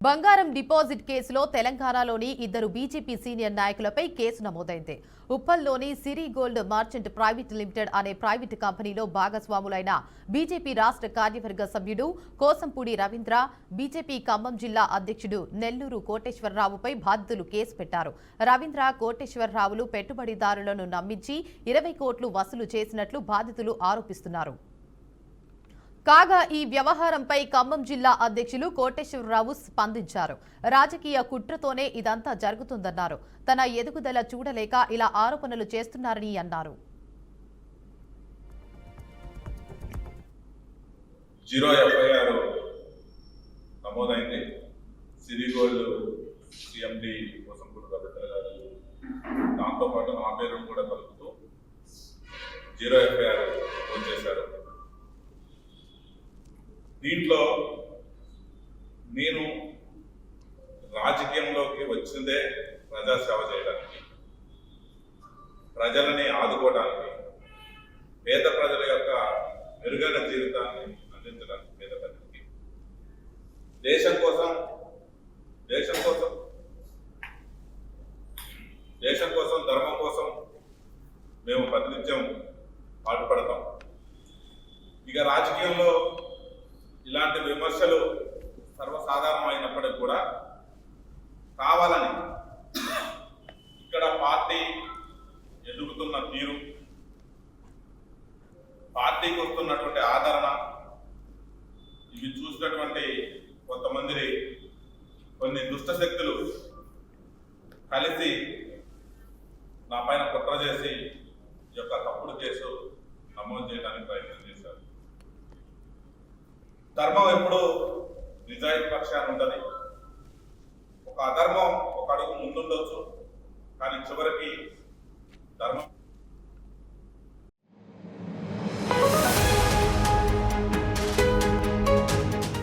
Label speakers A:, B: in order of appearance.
A: బంగారం డిపాజిట్ కేసులో తెలంగాణలోని ఇద్దరు బీజేపీ సీనియర్ నాయకులపై కేసు నమోదైంది. ఉప్పల్లోని సిరి గోల్డ్ మర్చెంట్ ప్రైవేట్ లిమిటెడ్ అనే ప్రైవేట్ కంపెనీలో భాగస్వాములైన బీజేపీ రాష్ట్ర కార్యవర్గ సభ్యుడు కోసంపూడి రవీంద్ర, బీజేపీ ఖమ్మం జిల్లా అధ్యక్షుడు నెల్లూరు కోటేశ్వరరావుపై బాధితులు కేసు పెట్టారు. రవీంద్ర, కోటేశ్వరరావులు పెట్టుబడిదారులను నమ్మించి 20 కోట్లు వసూలు చేసినట్లు బాధితులు ఆరోపిస్తున్నారు. కాగా ఈ వ్యవహారంపై ఖమ్మం జిల్లా అధ్యక్షులు కోటేశ్వరరావు స్పందించారు. రాజకీయ కుట్రతోనే ఇదంతా జరుగుతుందన్నారు. తన ఎదుగుదల చూడలేక ఇలా ఆరోపణలు చేస్తున్నారని అన్నారు.
B: నమోదైంది. సిరి గోల్డ్ సిఎండి కోసంపూడి రవీంద్ర గారు దాంతో పాటు నా పేరును కూడా కలుపుతూ 0 ఎఫ్ఐఆర్ చేశారు. దీంట్లో నేను రాజకీయంలోకి వచ్చిందే ప్రజాసేవ చేయడానికి, ప్రజలని ఆదుకోవడానికి, పేద ప్రజల యొక్క మెరుగైన జీవితాన్ని అందించడానికి, పేద ప్రజలకి దేశం కోసం ధర్మం కోసం మేము ప్రతినిత్యం పాటుపడతాం. ఇక రాజకీయంలో ఇలాంటి విమర్శలు సర్వసాధారణమైనప్పటికీ కూడా కావాలని ఇక్కడ పార్టీ ఎదుగుతున్న తీరు, పార్టీకి వస్తున్నటువంటి ఆదరణ, ఇవి చూసినటువంటి కొన్ని దుష్ట శక్తులు కలిసి నా పైన కుట్ర చేసి ఈ యొక్క తప్పుడు కేసు నమోదు చేయడానికి ప్రయత్నం చేశారు. ధర్మం ఎప్పుడు నిజాయితీ పక్షాన్ని ఉంటుంది. ఒక అధర్మం ఒక అడుగు ముందుండొచ్చు, కానీ చివరికి ధర్మం